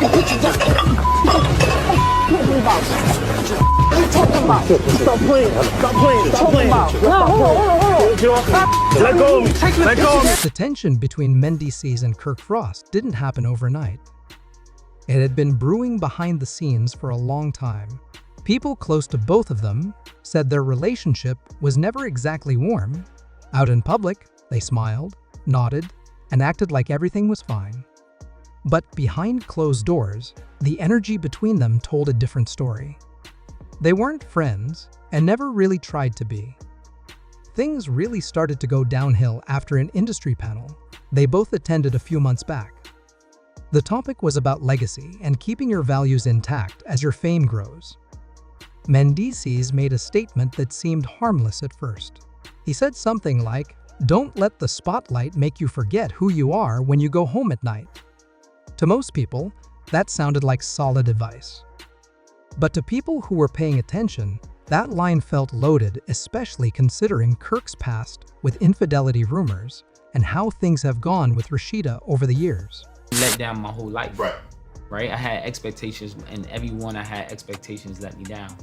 Stop playing. Stop playing. Stop playing. No, hold on. Let go of me. Let go of me. The tension between Mendeecees and Kirk Frost didn't happen overnight. It had been brewing behind the scenes for a long time. People close to both of them said their relationship was never exactly warm. Out in public, they smiled, nodded, and acted like everything was fine. But behind closed doors, the energy between them told a different story. They weren't friends and never really tried to be. Things really started to go downhill after an industry panel they both attended a few months back. The topic was about legacy and keeping your values intact as your fame grows. Mendeecees made a statement that seemed harmless at first. He said something like, "Don't let the spotlight make you forget who you are when you go home at night." To most people, that sounded like solid advice. But to people who were paying attention, that line felt loaded, especially considering Kirk's past with infidelity rumors and how things have gone with Rashida over the years. Let down my whole life. Right. I had expectations, and everyone I had expectations let me down.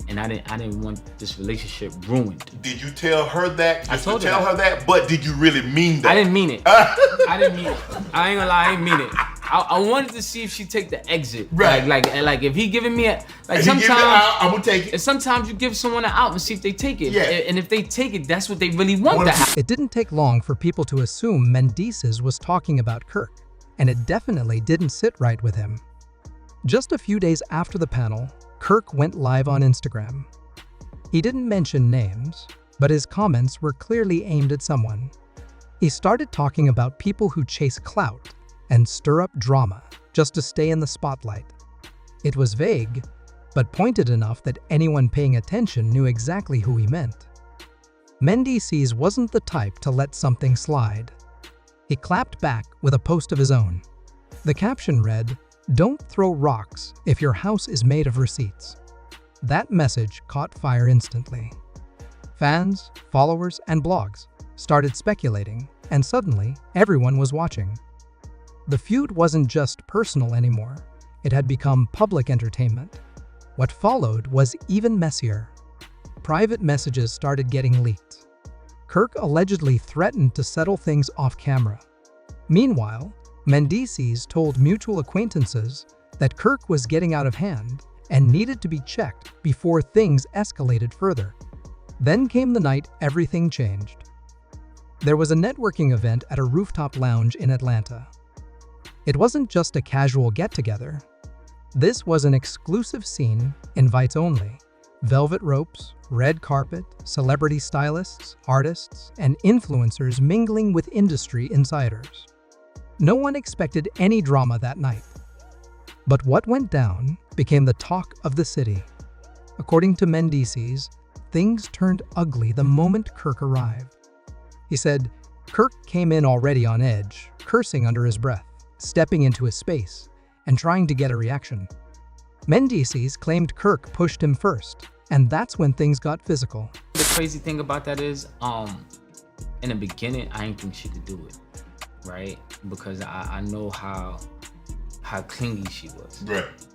And I didn't want this relationship ruined. Did you tell her that? I told her that, but did you really mean that? I didn't mean it. I didn't mean it. I ain't gonna lie, I didn't mean it. I wanted to see if she take the exit. Right. Like if he giving me a like if sometimes he give it out, I'm gonna take it. And sometimes you give someone an out and see if they take it. Yeah. And if they take it, that's what they really want to happen. It didn't take long for people to assume Mendeecees was talking about Kirk, and it definitely didn't sit right with him. Just a few days after the panel, Kirk went live on Instagram. He didn't mention names, but his comments were clearly aimed at someone. He started talking about people who chase clout and stir up drama just to stay in the spotlight. It was vague, but pointed enough that anyone paying attention knew exactly who he meant. Mendeecees wasn't the type to let something slide. He clapped back with a post of his own. The caption read, "Don't throw rocks if your house is made of receipts." That message caught fire instantly. Fans, followers, and blogs started speculating, and suddenly everyone was watching. The feud wasn't just personal anymore. It had become public entertainment. What followed was even messier. Private messages started getting leaked. Kirk allegedly threatened to settle things off camera. Meanwhile, Mendeecees told mutual acquaintances that Kirk was getting out of hand and needed to be checked before things escalated further. Then came the night everything changed. There was a networking event at a rooftop lounge in Atlanta. It wasn't just a casual get-together. This was an exclusive scene, invites only. Velvet ropes, red carpet, celebrity stylists, artists, and influencers mingling with industry insiders. No one expected any drama that night. But what went down became the talk of the city. According to Mendeecees, things turned ugly the moment Kirk arrived. He said, Kirk came in already on edge, cursing under his breath, stepping into his space, and trying to get a reaction. Mendeecees claimed Kirk pushed him first, and that's when things got physical. The crazy thing about that is, in the beginning, I didn't think she could do it, right? Because I know how clingy she was,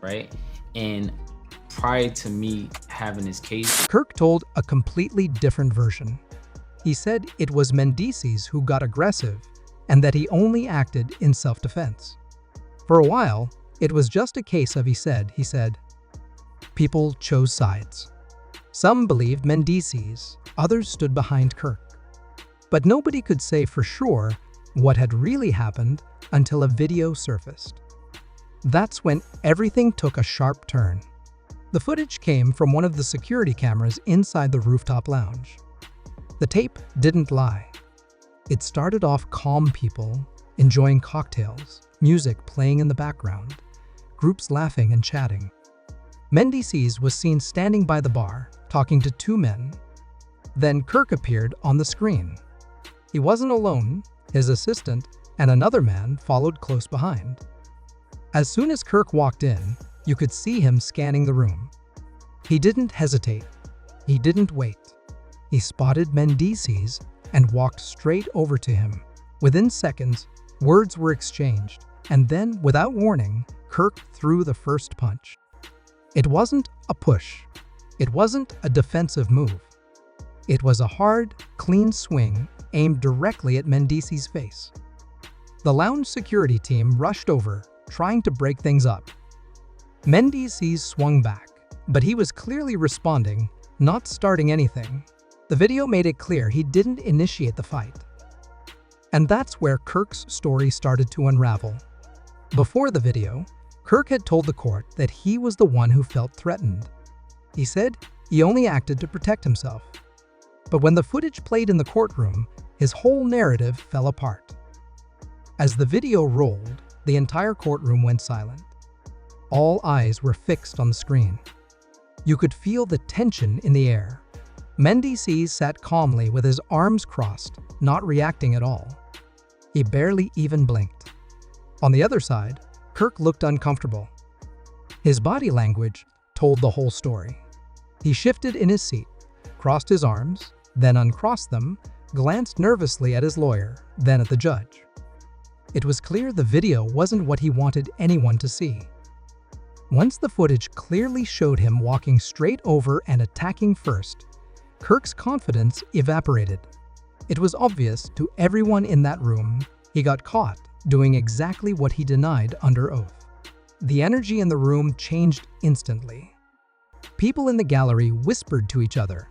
right? And prior to me having this case, Kirk told a completely different version. He said it was Mendeecees who got aggressive and that he only acted in self-defense. For a while, it was just a case of he said, people chose sides. Some believed Mendeecees, others stood behind Kirk. But nobody could say for sure what had really happened until a video surfaced. That's when everything took a sharp turn. The footage came from one of the security cameras inside the rooftop lounge. The tape didn't lie. It started off calm people enjoying cocktails, music playing in the background, groups laughing and chatting. Mendeecees was seen standing by the bar, talking to two men. Then Kirk appeared on the screen. He wasn't alone. His assistant and another man followed close behind. As soon as Kirk walked in, you could see him scanning the room. He didn't hesitate. He didn't wait. He spotted Mendeecees and walked straight over to him. Within seconds, words were exchanged, and then, without warning, Kirk threw the first punch. It wasn't a push. It wasn't a defensive move. It was a hard, clean swing aimed directly at Mendeecees' face. The lounge security team rushed over, trying to break things up. Mendeecees swung back, but he was clearly responding, not starting anything. The video made it clear he didn't initiate the fight. And that's where Kirk's story started to unravel. Before the video, Kirk had told the court that he was the one who felt threatened. He said he only acted to protect himself. But when the footage played in the courtroom, his whole narrative fell apart. As the video rolled, the entire courtroom went silent. All eyes were fixed on the screen. You could feel the tension in the air. Mendeecees sat calmly with his arms crossed, not reacting at all. He barely even blinked. On the other side, Kirk looked uncomfortable. His body language told the whole story. He shifted in his seat, crossed his arms, then uncrossed them, glanced nervously at his lawyer, then at the judge. It was clear the video wasn't what he wanted anyone to see. Once the footage clearly showed him walking straight over and attacking first, Kirk's confidence evaporated. It was obvious to everyone in that room he got caught doing exactly what he denied under oath. The energy in the room changed instantly. People in the gallery whispered to each other.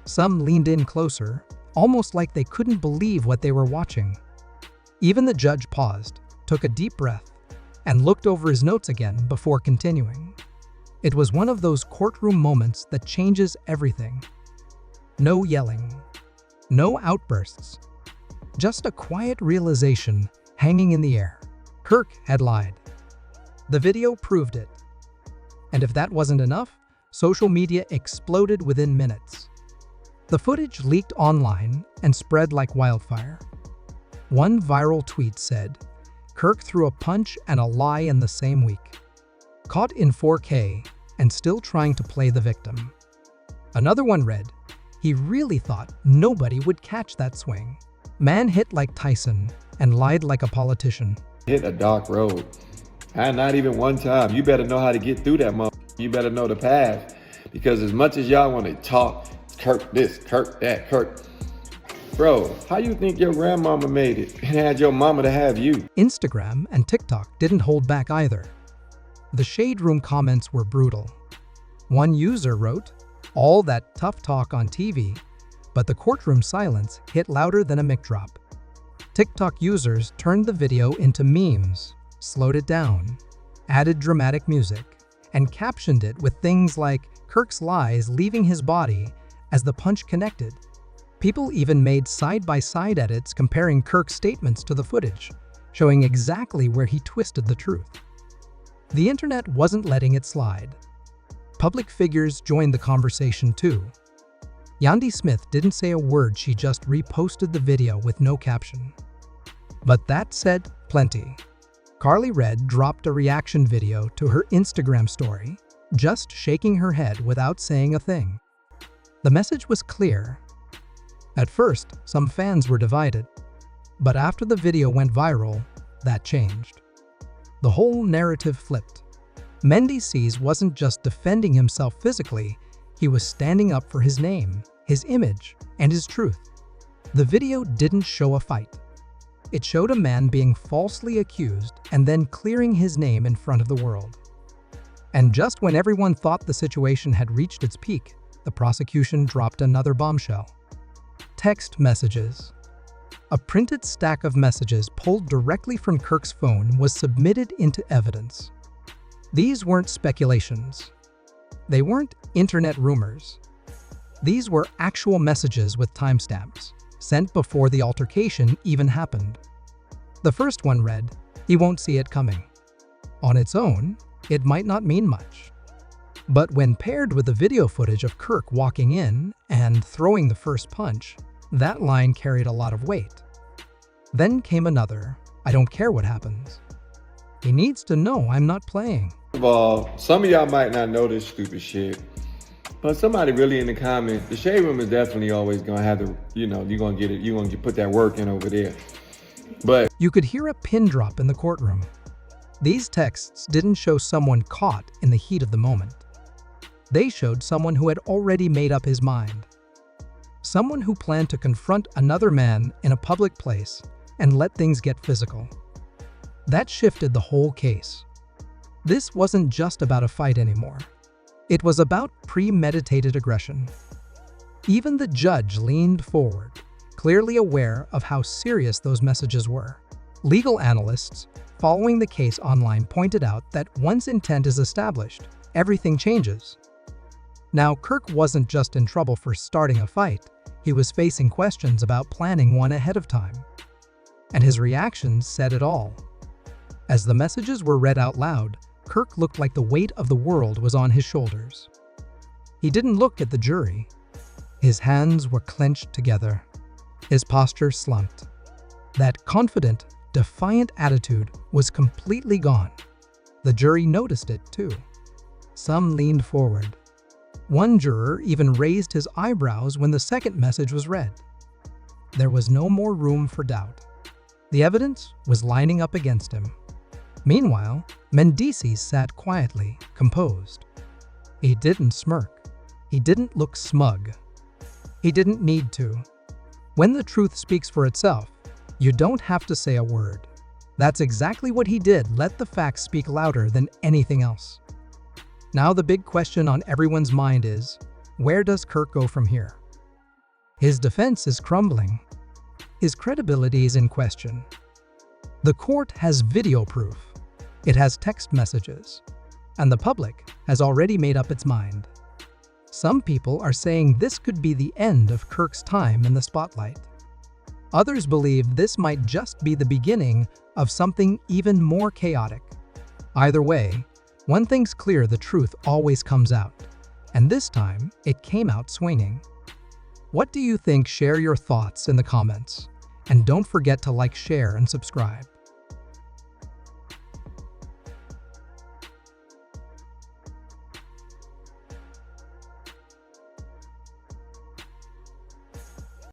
Some leaned in closer, almost like they couldn't believe what they were watching. Even the judge paused, took a deep breath, and looked over his notes again before continuing. It was one of those courtroom moments that changes everything. No yelling, no outbursts, just a quiet realization hanging in the air. Kirk had lied. The video proved it. And if that wasn't enough, social media exploded within minutes. The footage leaked online and spread like wildfire. One viral tweet said, "Kirk threw a punch and a lie in the same week. Caught in 4K and still trying to play the victim." Another one read, "He really thought nobody would catch that swing. Man hit like Tyson and lied like a politician." Hit a dark road. And not even one time. You better know how to get through that motherfucker. You better know the path. Because as much as y'all want to talk, Kirk this, Kirk that, Kirk. Bro, how you think your grandmama made it and had your mama to have you? Instagram and TikTok didn't hold back either. The Shade Room comments were brutal. One user wrote, "All that tough talk on TV, but the courtroom silence hit louder than a mic drop." TikTok users turned the video into memes, slowed it down, added dramatic music, and captioned it with things like Kirk's lies leaving his body as the punch connected. People even made side-by-side edits comparing Kirk's statements to the footage, showing exactly where he twisted the truth. The internet wasn't letting it slide. Public figures joined the conversation too. Yandy Smith didn't say a word, she just reposted the video with no caption. But that said plenty. Carly Red dropped a reaction video to her Instagram story, just shaking her head without saying a thing. The message was clear. At first, some fans were divided, but after the video went viral, that changed. The whole narrative flipped. Mendeecees wasn't just defending himself physically, he was standing up for his name, his image, and his truth. The video didn't show a fight. It showed a man being falsely accused and then clearing his name in front of the world. And just when everyone thought the situation had reached its peak, the prosecution dropped another bombshell. Text messages. A printed stack of messages pulled directly from Kirk's phone was submitted into evidence. These weren't speculations. They weren't internet rumors. These were actual messages with timestamps, sent before the altercation even happened. The first one read, "He won't see it coming." On its own, it might not mean much. But when paired with the video footage of Kirk walking in and throwing the first punch, that line carried a lot of weight. Then came another, "I don't care what happens. He needs to know I'm not playing." First of all, some of y'all might not know this stupid shit, but somebody really in the comments, the Shade Room is definitely always gonna have to, you're gonna get it, you're gonna put that work in over there. But you could hear a pin drop in the courtroom. These texts didn't show someone caught in the heat of the moment. They showed someone who had already made up his mind. Someone who planned to confront another man in a public place and let things get physical. That shifted the whole case. This wasn't just about a fight anymore. It was about premeditated aggression. Even the judge leaned forward, clearly aware of how serious those messages were. Legal analysts following the case online pointed out that once intent is established, everything changes. Now, Kirk wasn't just in trouble for starting a fight, he was facing questions about planning one ahead of time. And his reactions said it all. As the messages were read out loud, Kirk looked like the weight of the world was on his shoulders. He didn't look at the jury. His hands were clenched together. His posture slumped. That confident, defiant attitude was completely gone. The jury noticed it too. Some leaned forward. One juror even raised his eyebrows when the second message was read. There was no more room for doubt. The evidence was lining up against him. Meanwhile, Mendeecees sat quietly, composed. He didn't smirk. He didn't look smug. He didn't need to. When the truth speaks for itself, you don't have to say a word. That's exactly what he did. Let the facts speak louder than anything else. Now the big question on everyone's mind is, where does Kirk go from here? His defense is crumbling. His credibility is in question. The court has video proof. It has text messages. And the public has already made up its mind. Some people are saying this could be the end of Kirk's time in the spotlight. Others believe this might just be the beginning of something even more chaotic. Either way, one thing's clear: the truth always comes out. And this time, it came out swinging. What do you think? Share your thoughts in the comments. And don't forget to like, share, and subscribe.